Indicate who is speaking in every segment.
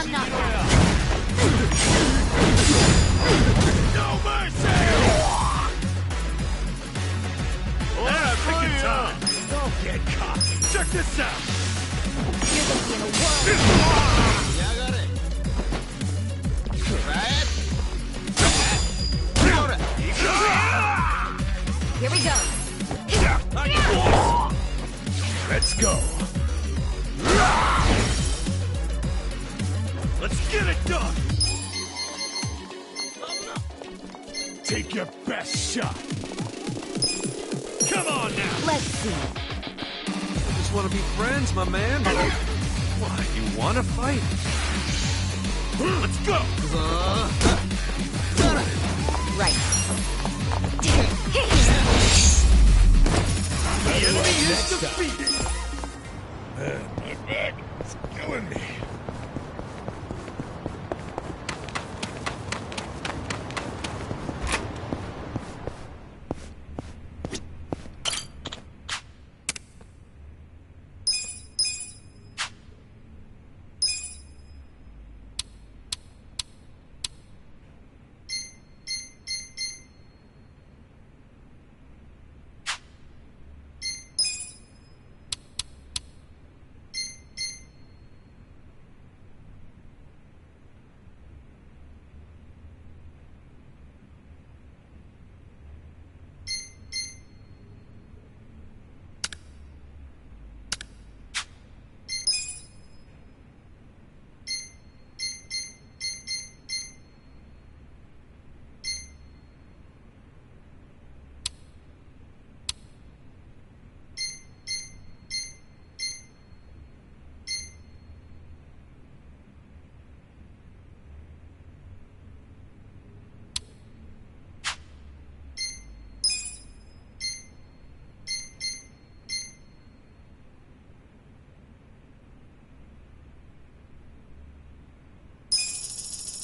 Speaker 1: I'm not that.
Speaker 2: No mercy! Yeah, picking time. Don't get cocky. Check this out.
Speaker 1: You're gonna be in a world.
Speaker 3: Yeah, I got it. Right?
Speaker 1: Here we go.
Speaker 2: Let's go. Let's get it done. Take your best shot. Come on now.
Speaker 1: Let's see.
Speaker 3: Just want to be friends, my man.
Speaker 2: Why, you want to fight? Let's go.
Speaker 1: Right.
Speaker 2: The enemy is defeated. My back is killing me.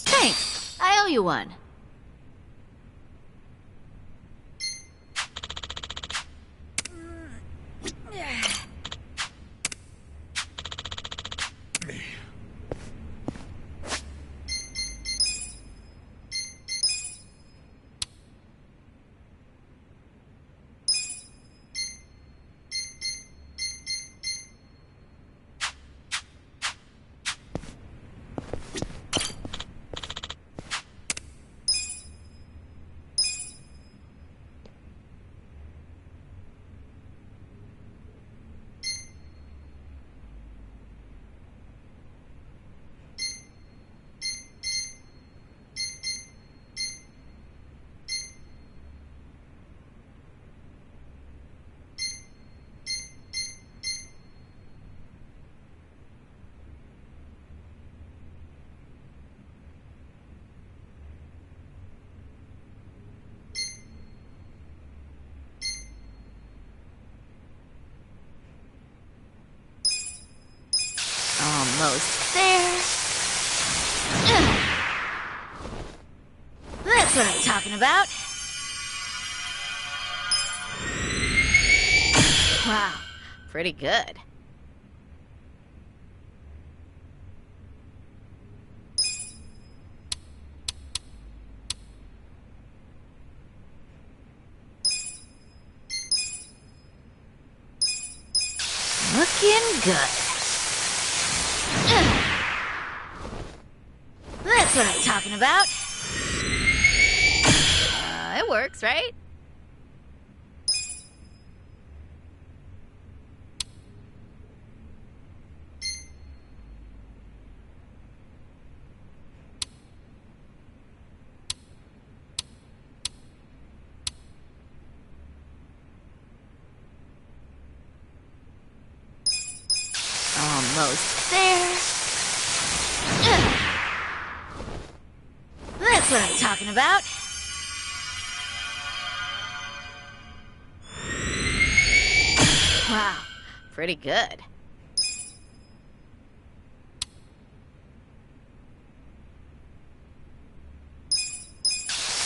Speaker 1: Thanks. I owe you one. Almost there. That's what I'm talking about. Wow, pretty good. Looking good. That's what I'm talking about. It works, right? Almost there. That's what I'm talking about. Wow, pretty good.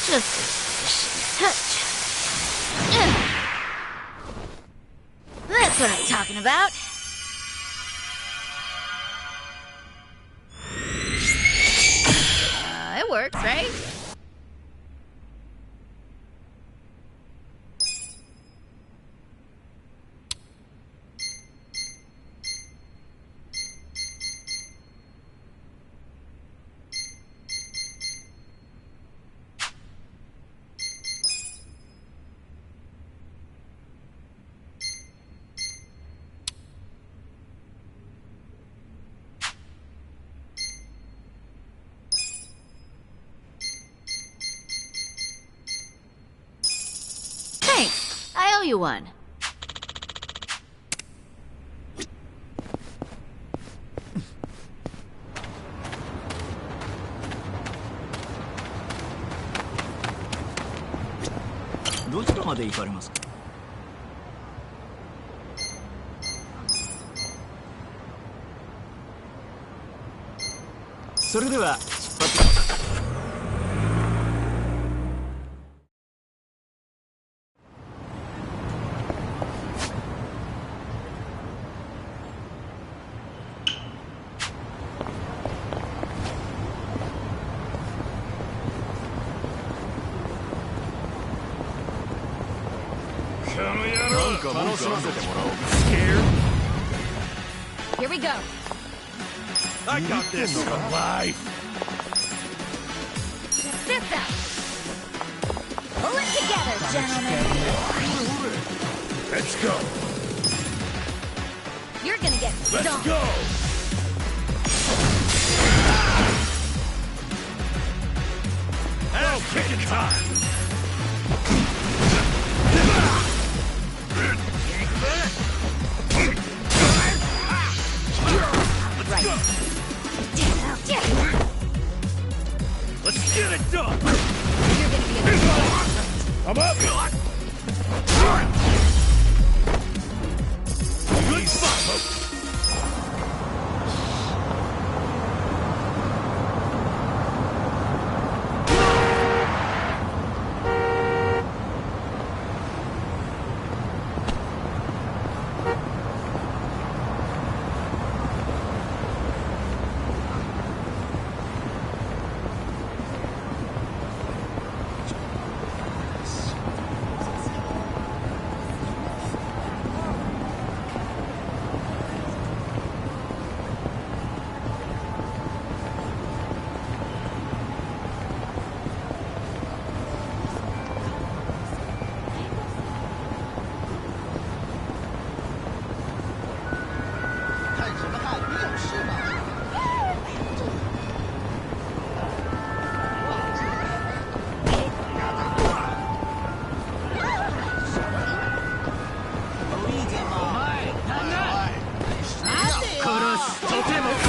Speaker 1: Just a touch. That's what I'm talking about. works, right? Thanks. I owe you one.
Speaker 2: Scared?
Speaker 1: Here we go.
Speaker 2: I got this. Alive.
Speaker 1: Check this out. Pull it together, gentlemen.
Speaker 2: Let's go.
Speaker 1: You're gonna get
Speaker 2: Let's
Speaker 1: stomped.
Speaker 2: go. Ass kicking time.
Speaker 1: Right.
Speaker 2: Let's get it done.
Speaker 1: You're gonna be in the
Speaker 2: I'm up. Good spot.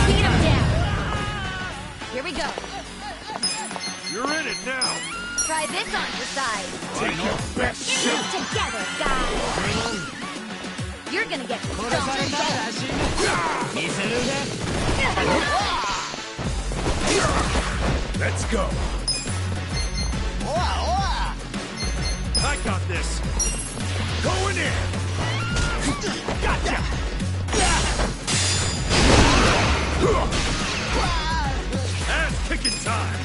Speaker 1: Beat him down. Here we go.
Speaker 2: You're in it now.
Speaker 1: Try this on your side.
Speaker 2: Take your best
Speaker 1: Get
Speaker 2: shot.
Speaker 1: it together, guys. You're gonna get
Speaker 2: Let's go. I got this. Going in. Gotcha. Ass kicking time.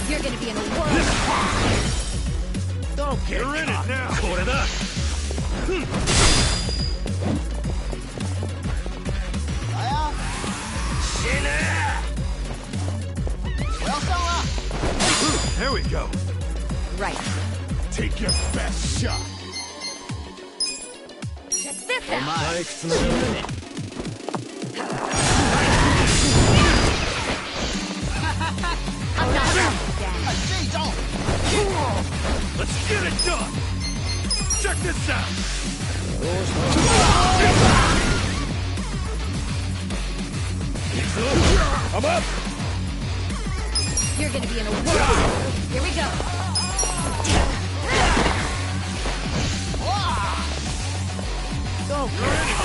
Speaker 1: You're gonna be in a world.
Speaker 2: Don't get You're in it now. There we go.
Speaker 1: Right.
Speaker 2: Take your best shot.
Speaker 1: Check this out. I'm not down.
Speaker 2: Let's get it done. Check this out. I'm up.
Speaker 1: You're gonna be in a world. Here we go.
Speaker 2: You're in it.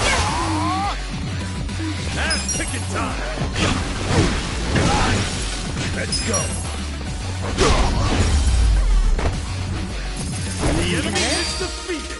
Speaker 2: Ass kicking time. Let's go. The enemy is defeated.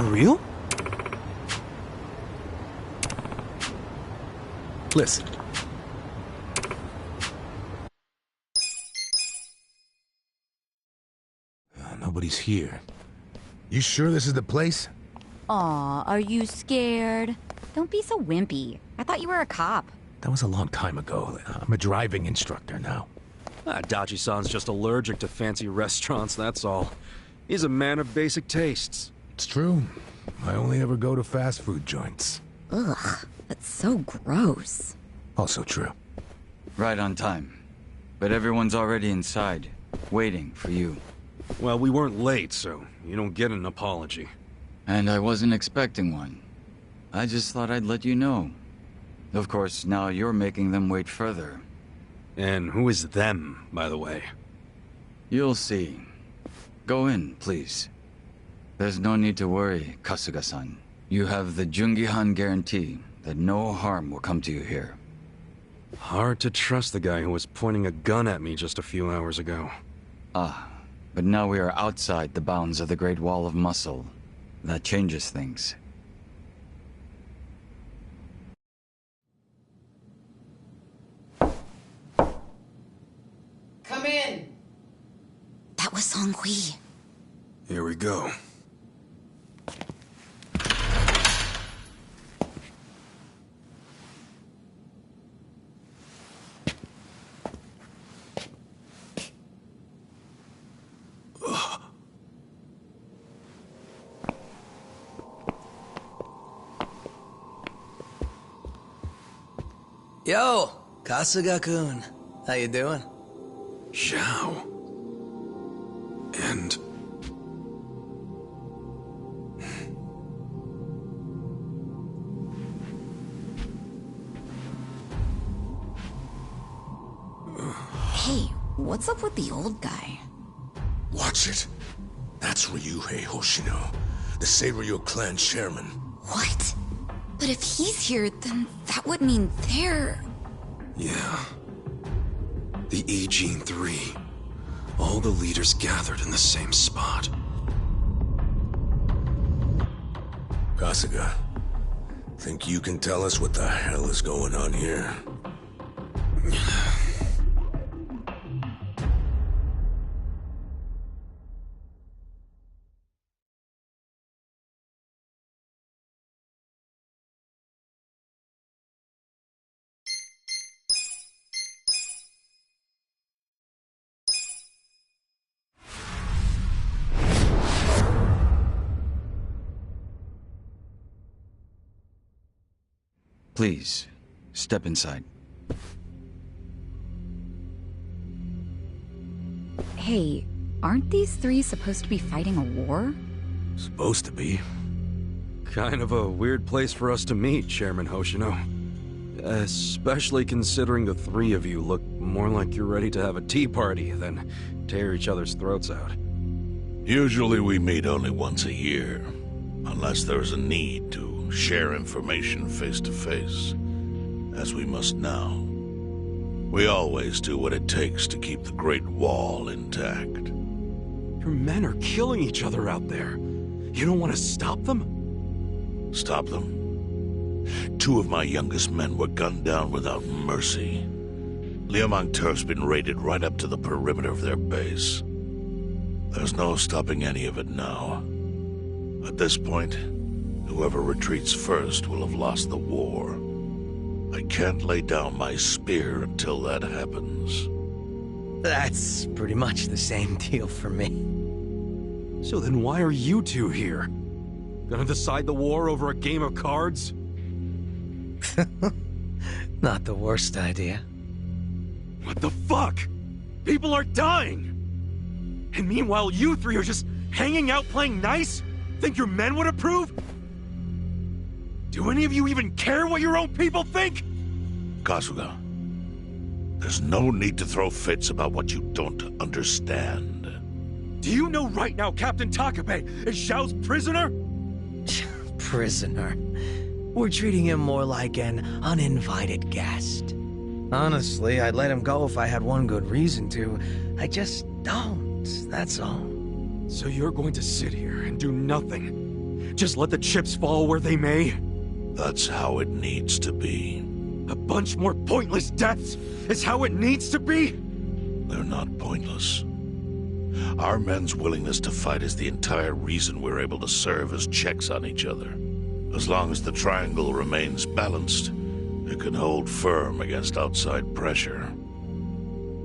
Speaker 3: real?
Speaker 2: Listen. Nobody's here. You sure this is the place?
Speaker 1: Aw, are you scared? Don't be so wimpy. I thought you were a cop.
Speaker 2: That was a long time ago. I'm a driving instructor now.
Speaker 3: Dachi-san's just allergic to fancy restaurants, that's all. He's a man of basic tastes.
Speaker 2: It's true. I only ever go to fast food joints.
Speaker 1: Ugh, that's so gross.
Speaker 2: Also true.
Speaker 4: Right on time. But everyone's already inside, waiting for you.
Speaker 3: Well, we weren't late, so you don't get an apology.
Speaker 4: And I wasn't expecting one. I just thought I'd let you know. Of course, now you're making them wait further.
Speaker 3: And who is them, by the way?
Speaker 4: You'll see. Go in, please. There's no need to worry, Kasuga-san. You have the Jungihan guarantee that no harm will come to you here.
Speaker 3: Hard to trust the guy who was pointing a gun at me just a few hours ago.
Speaker 4: Ah, but now we are outside the bounds of the Great Wall of Muscle. That changes things.
Speaker 5: Come in!
Speaker 1: That was Song-Hui.
Speaker 3: Here we go.
Speaker 5: Yo, Kasuga-kun. How you doing?
Speaker 3: Zhao. And...
Speaker 1: Hey, what's up with the old guy?
Speaker 6: Watch it. That's Ryuhei Hoshino, the Seiryu clan chairman.
Speaker 1: What? But if he's here, then that would mean they're...
Speaker 3: yeah. The E-Gene 3. All the leaders gathered in the same spot.
Speaker 6: Kasuga, think you can tell us what the hell is going on here?
Speaker 4: Please, step inside.
Speaker 1: Hey, aren't these three supposed to be fighting a war?
Speaker 2: Supposed to be.
Speaker 3: Kind of a weird place for us to meet, Chairman Hoshino. Especially considering the three of you look more like you're ready to have a tea party than tear each other's throats out.
Speaker 6: Usually we meet only once a year, unless there's a need to share information face to face, as we must now. We always do what it takes to keep the Great Wall intact.
Speaker 3: Your men are killing each other out there. You don't want to stop them?
Speaker 6: Stop them? 2 of my youngest men were gunned down without mercy. Liamangtur's been raided right up to the perimeter of their base. There's no stopping any of it now. At this point, whoever retreats first will have lost the war. I can't lay down my spear until that happens.
Speaker 5: That's pretty much the same deal for me.
Speaker 3: So then why are you two here? Gonna decide the war over a game of cards?
Speaker 5: Not the worst idea.
Speaker 3: What the fuck? People are dying! And meanwhile you three are just hanging out playing nice? Think your men would approve? Do any of you even care what your own people think?
Speaker 6: Kasuga, there's no need to throw fits about what you don't understand.
Speaker 3: Do you know right now Captain Takabe is Zhao's prisoner?
Speaker 5: Prisoner. We're treating him more like an uninvited guest. Honestly, I'd let him go if I had one good reason to. I just don't, that's all.
Speaker 3: So you're going to sit here and do nothing, Just let the chips fall where they may?
Speaker 6: That's how it needs to be.
Speaker 3: A bunch more pointless deaths is how it needs to be?
Speaker 6: They're not pointless. Our men's willingness to fight is the entire reason we're able to serve as checks on each other. As long as the triangle remains balanced, it can hold firm against outside pressure.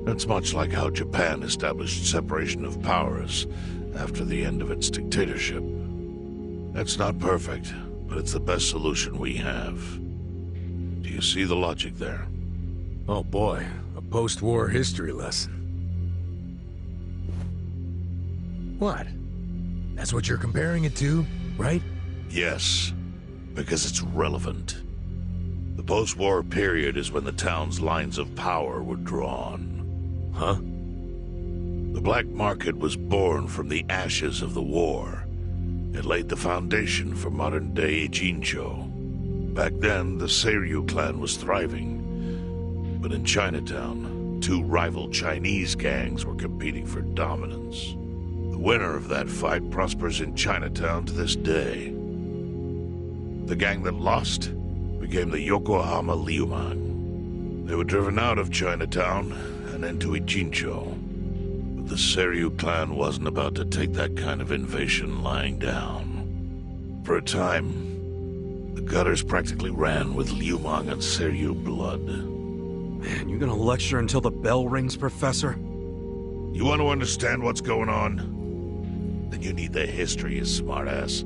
Speaker 6: It's much like how Japan established separation of powers after the end of its dictatorship. It's not perfect, but it's the best solution we have. Do you see the logic there?
Speaker 2: Oh boy, a post-war history lesson. What? That's what you're comparing it to, right?
Speaker 6: Yes, because it's relevant. The post-war period is when the town's lines of power were drawn.
Speaker 2: Huh?
Speaker 6: The black market was born from the ashes of the war. It laid the foundation for modern-day Ijincho. Back then, the Seiryu clan was thriving. But in Chinatown, two rival Chinese gangs were competing for dominance. The winner of that fight prospers in Chinatown to this day. The gang that lost became the Yokohama Liumang. They were driven out of Chinatown and into Ijincho. But the Seiryu clan wasn't about to take that kind of invasion lying down. For a time, the gutters practically ran with Liumang and Seiryu blood.
Speaker 3: Man, you gonna lecture until the bell rings, Professor?
Speaker 6: You want to understand what's going on? Then you need the history, you smartass.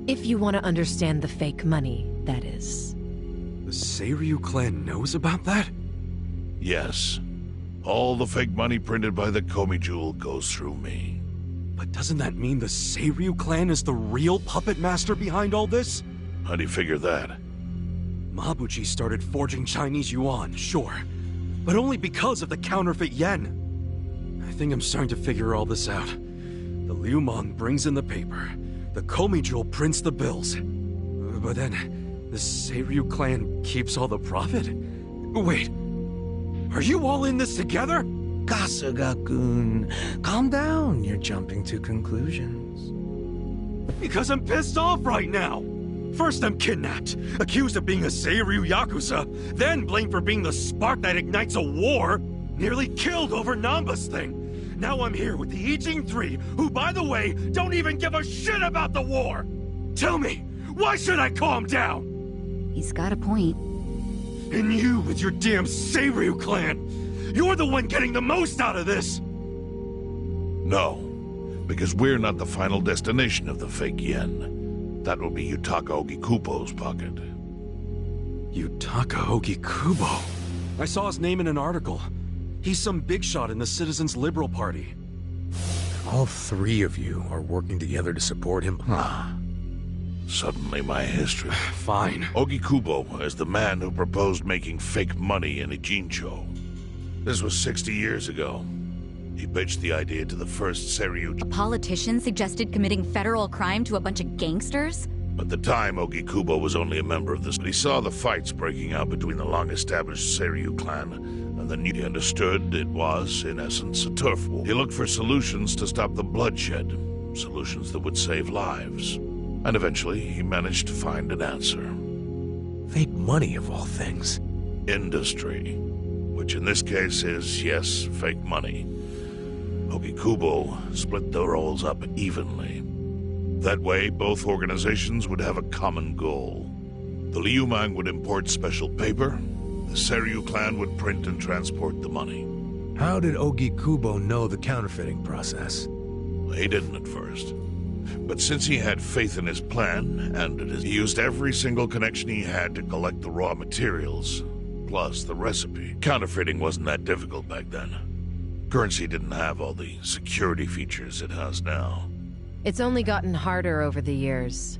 Speaker 7: If you want to understand the fake money, that is.
Speaker 3: The Seiryu clan knows about that?
Speaker 6: Yes. All the fake money printed by the Komi Jewel goes through me.
Speaker 3: But doesn't that mean the Seiryu clan is the real puppet master behind all this?
Speaker 6: How do you figure that?
Speaker 3: Mabuchi started forging Chinese yuan, sure. But only because of the counterfeit yen. I think I'm starting to figure all this out. The Liumang brings in the paper. The Komi Jewel prints the bills. But then, the Seiryu clan keeps all the profit? Wait, are you all in this together?
Speaker 5: Kasuga-kun, calm down. You're jumping to conclusions.
Speaker 3: Because I'm pissed off right now. First I'm kidnapped, accused of being a Seiryu Yakuza, then blamed for being the spark that ignites a war, nearly killed over Namba's thing. Now I'm here with the Ijin 3, who, by the way, don't even give a shit about the war! Tell me, why should I calm down?
Speaker 1: He's got a point.
Speaker 3: And you with your damn Seiryu clan! You're the one getting the most out of this!
Speaker 6: No, because we're not the final destination of the fake yen. That will be Yutaka Ogikubo's pocket.
Speaker 3: Yutaka Ogikubo? I saw his name in an article. He's some big shot in the Citizens Liberal Party.
Speaker 2: All three of you are working together to support him?
Speaker 6: Suddenly my history.
Speaker 3: Fine.
Speaker 6: Ogikubo is the man who proposed making fake money in Ijincho. This was 60 years ago. He pitched the idea to the first Seiryu.
Speaker 1: A politician suggested committing federal crime to a bunch of gangsters?
Speaker 6: At the time, Ogikubo was only a member of this, but he saw the fights breaking out between the long-established Seiryu clan and the new. He understood it was, in essence, a turf war. He looked for solutions to stop the bloodshed, solutions that would save lives. And eventually, he managed to find an answer.
Speaker 2: Fake money, of all things.
Speaker 6: Industry. Which in this case is, yes, fake money. Ogikubo split the roles up evenly. That way, both organizations would have a common goal. The Liumang would import special paper, the Seiryu clan would print and transport the money.
Speaker 2: How did Ogikubo know the counterfeiting process?
Speaker 6: He didn't at first. But since he had faith in his plan, he used every single connection he had to collect the raw materials, plus the recipe. Counterfeiting wasn't that difficult back then. Currency didn't have all the security features it has now.
Speaker 7: It's only gotten harder over the years.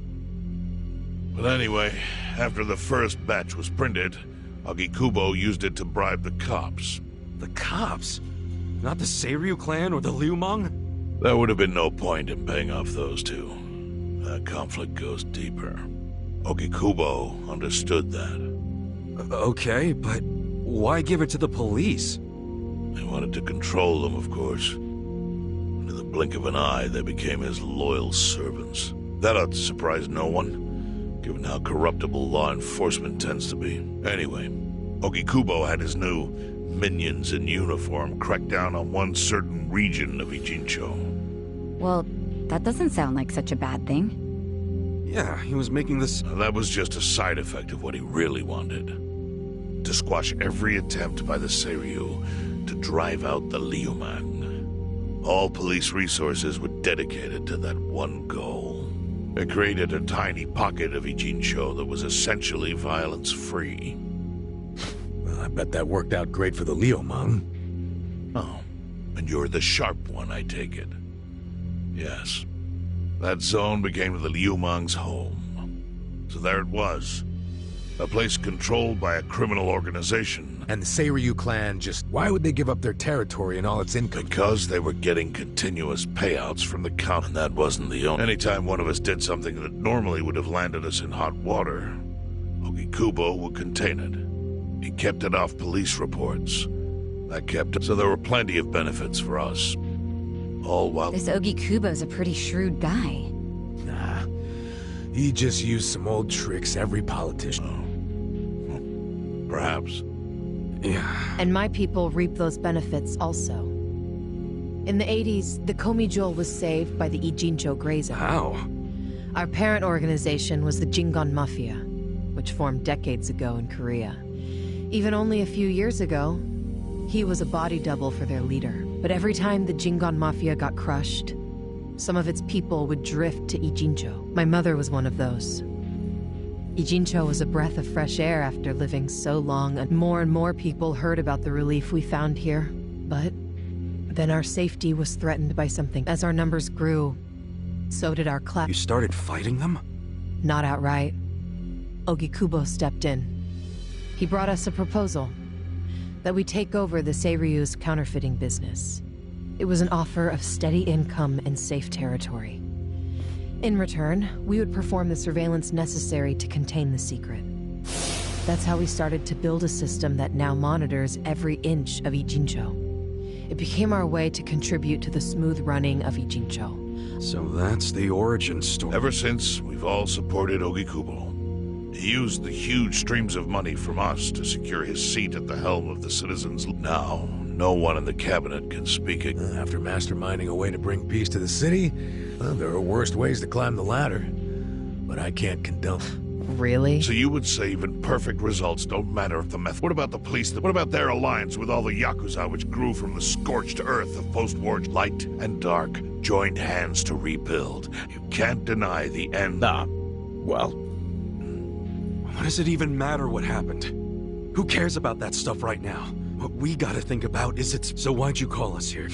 Speaker 6: But anyway, after the first batch was printed, Ogikubo used it to bribe the cops.
Speaker 3: The cops? Not the Seiryu clan or the Liumang?
Speaker 6: There would have been no point in paying off those two. That conflict goes deeper. Ogikubo understood that.
Speaker 3: Okay, but why give it to the police?
Speaker 6: They wanted to control them, of course. In the blink of an eye, they became his loyal servants. That ought to surprise no one, given how corruptible law enforcement tends to be. Anyway, Ogikubo had his new minions in uniform crack down on one certain region of Ijincho.
Speaker 1: Well, that doesn't sound like such a bad thing.
Speaker 3: Yeah, he was making this...
Speaker 6: That was just a side effect of what he really wanted. To squash every attempt by the Seiryu to drive out the Liumang. All police resources were dedicated to that one goal. It created a tiny pocket of Ijincho that was essentially violence-free.
Speaker 2: Well, I bet that worked out great for the Liumang.
Speaker 6: Oh, and you're the sharp one, I take it. Yes. That zone became the Liumang's home. So there it was. A place controlled by a criminal organization.
Speaker 2: And the Seiryu clan just... Why would they give up their territory and all its income?
Speaker 6: Because they were getting continuous payouts from the count, and that wasn't the only... Anytime one of us did something that normally would have landed us in hot water, Ogikubo would contain it. He kept it off police reports. That kept it... So there were plenty of benefits for us. All while...
Speaker 1: This Ogikubo's a pretty shrewd guy.
Speaker 2: Nah. He just used some old tricks every politician...
Speaker 6: Perhaps.
Speaker 3: Yeah.
Speaker 7: And my people reap those benefits also. In the 80s, the Komi Jewel was saved by the Ijincho Grazen.
Speaker 3: How?
Speaker 7: Our parent organization was the Jingon Mafia, which formed decades ago in Korea. Even only a few years ago, he was a body double for their leader. But every time the Jingon Mafia got crushed, some of its people would drift to Ijincho. My mother was one of those. Ijincho was a breath of fresh air after living so long, and more people heard about the relief we found here. But then our safety was threatened by something. As our numbers grew, so did our class.
Speaker 3: You started fighting them?
Speaker 7: Not outright. Ogikubo stepped in. He brought us a proposal that we take over the Seiryu's counterfeiting business. It was an offer of steady income and safe territory. In return, we would perform the surveillance necessary to contain the secret. That's how we started to build a system that now monitors every inch of Ijincho. It became our way to contribute to the smooth running of Ijincho.
Speaker 3: So that's the origin story.
Speaker 6: Ever since, we've all supported Ogikubo. He used the huge streams of money from us to secure his seat at the helm of the citizens. Now, no one in the cabinet can speak it.
Speaker 2: After masterminding a way to bring peace to the city, well, there are worse ways to climb the ladder. But I can't condone.
Speaker 7: Really?
Speaker 6: So you would say even perfect results don't matter if the method... What about the police? What about their alliance with all the Yakuza which grew from the scorched earth of post-war light and dark, joined hands to rebuild? You can't deny the end.
Speaker 2: Well,
Speaker 3: What does it even matter what happened? Who cares about that stuff right now? What we gotta think about is it's... So why'd you call us here?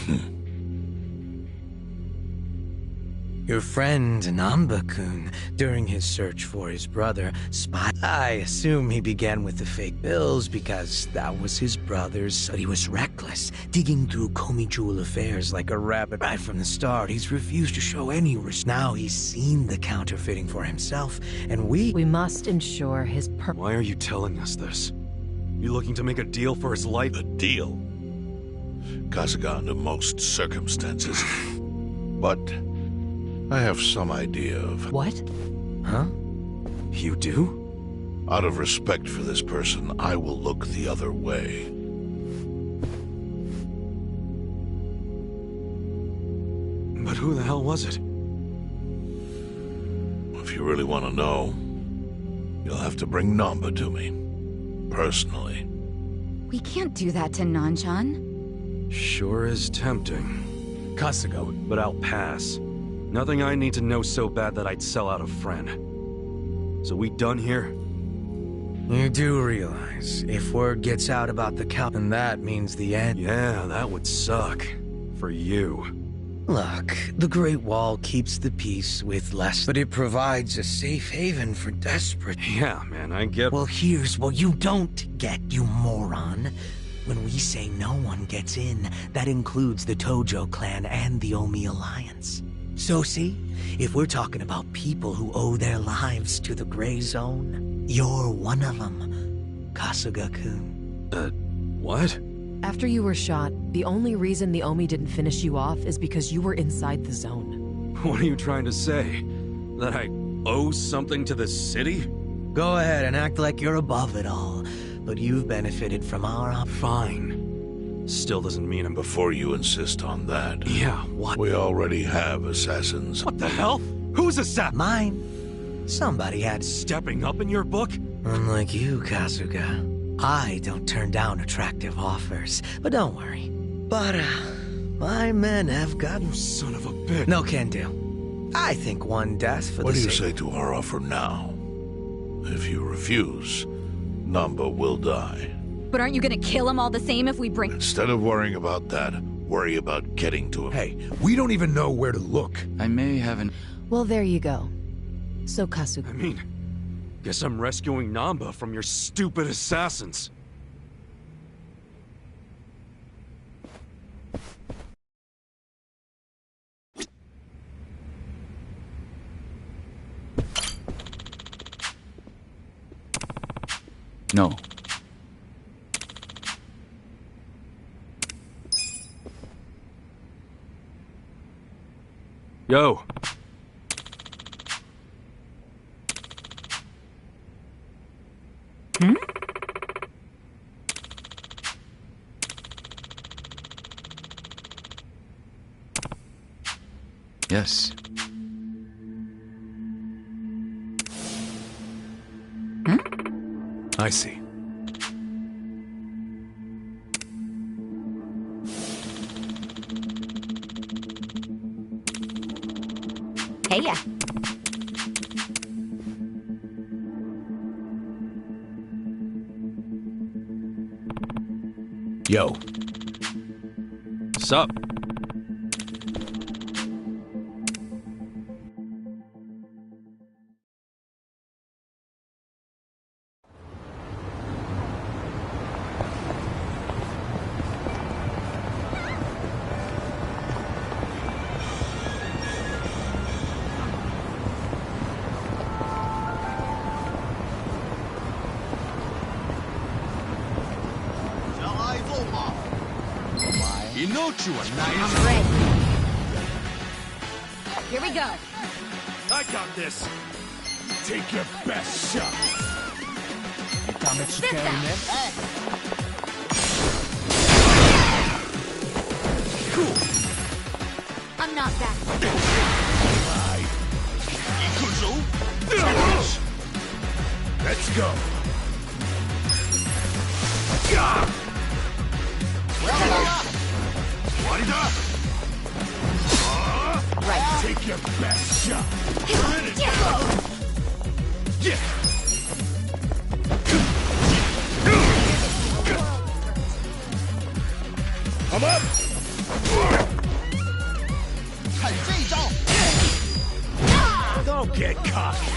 Speaker 5: Your friend Namba-kun, during his search for his brother, I assume he began with the fake bills because that was his brother's. But he was reckless, digging through Komi Jewel affairs like a rabbit. Right from the start, he's refused to show any risk. Now he's seen the counterfeiting for himself, and we
Speaker 7: must ensure his
Speaker 3: Why are you telling us this? You looking to make a deal for his life?
Speaker 6: A deal? Kasuga under most circumstances. But... I have some idea of...
Speaker 7: What?
Speaker 5: Huh?
Speaker 3: You do?
Speaker 6: Out of respect for this person, I will look the other way.
Speaker 3: But who the hell was it?
Speaker 6: If you really want to know, you'll have to bring Namba to me. Personally.
Speaker 1: We can't do that to Nanchan.
Speaker 3: Sure is tempting.
Speaker 2: Kasuga,
Speaker 3: But I'll pass. Nothing I need to know so bad that I'd sell out a friend. So we done here?
Speaker 5: You do realize, if word gets out about the cow, then that means the end.
Speaker 3: Yeah, that would suck. For you.
Speaker 5: Look, the Great Wall keeps the peace with less, but it provides a safe haven for desperate.
Speaker 3: Yeah, man, I get...
Speaker 5: Well, here's what you don't get, you moron. When we say no one gets in, that includes the Tojo clan and the Omi Alliance. So see, if we're talking about people who owe their lives to the Gray Zone, you're one of them, Kasuga-kun.
Speaker 3: What?
Speaker 7: After you were shot, the only reason the Omi didn't finish you off is because you were inside the zone.
Speaker 3: What are you trying to say? That I owe something to the city?
Speaker 5: Go ahead and act like you're above it all, but you've benefited from our
Speaker 3: Fine. Still doesn't mean I'm
Speaker 6: Before you insist on that,
Speaker 3: Yeah, what?
Speaker 6: we already have assassins.
Speaker 3: What the hell? Who's
Speaker 5: mine. Somebody had
Speaker 3: stepping up in your book?
Speaker 5: Unlike you, Kasuga, I don't turn down attractive offers. But don't worry. But, my men have gotten...
Speaker 3: Son of a bitch.
Speaker 5: No can do. I think one death for
Speaker 6: What
Speaker 5: the
Speaker 6: do you
Speaker 5: sake...
Speaker 6: say to our offer now? If you refuse, Namba will die.
Speaker 1: But aren't you gonna kill him all the same if we bring...
Speaker 6: Instead of worrying about that, worry about getting to him.
Speaker 2: Hey, we don't even know where to look.
Speaker 4: I may have an...
Speaker 7: Well, there you go. So,
Speaker 3: I
Speaker 7: Kasuga,
Speaker 3: mean, guess I'm rescuing Namba from your stupid assassins.
Speaker 4: No.
Speaker 3: Yo.
Speaker 4: Yes.
Speaker 2: I see.
Speaker 1: Hey, ya.
Speaker 2: Yo,
Speaker 3: Sup?
Speaker 1: I'm ready. Here we go.
Speaker 3: I got this.
Speaker 2: take your best shot.
Speaker 1: Sit down.
Speaker 2: Cool.
Speaker 1: I'm not back.
Speaker 2: Let's go.
Speaker 1: Right.
Speaker 2: Take your best shot. I'm up. Don't get cocky.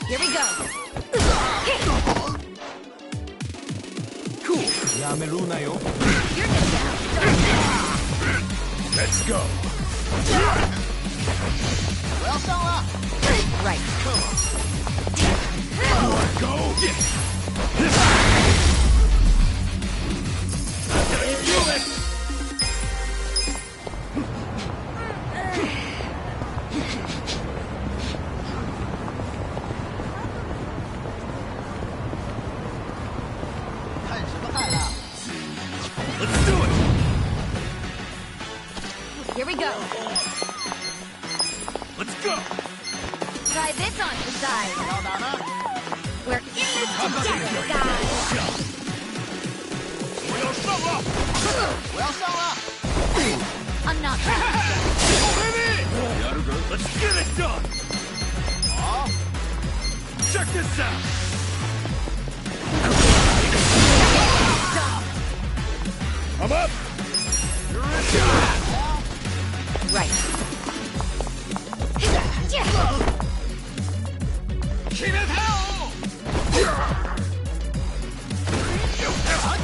Speaker 1: Here we go.
Speaker 2: Cool.
Speaker 1: You're just down.
Speaker 2: Let's go.
Speaker 1: Right.
Speaker 2: Go.
Speaker 3: Let's do it!
Speaker 1: Here we go.
Speaker 3: Let's go!
Speaker 1: Try this on the side. We're in this together, guys. I'm not back.
Speaker 3: Let's get it done! Check this out!
Speaker 2: I'm up.
Speaker 1: Right.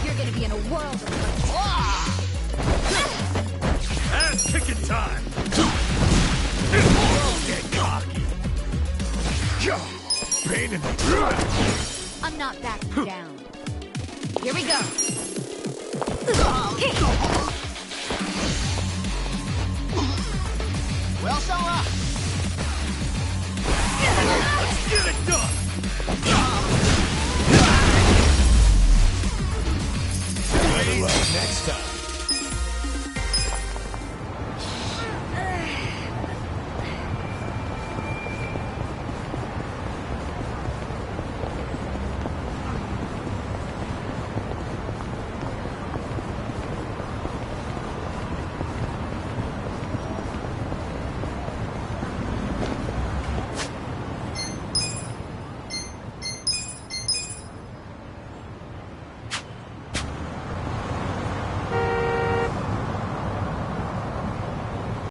Speaker 1: You're gonna be in a world of
Speaker 3: Ass kicking time!
Speaker 2: Get cocky. Pain in the...
Speaker 1: I'm not backing down. Here we go.
Speaker 2: Better luck next time.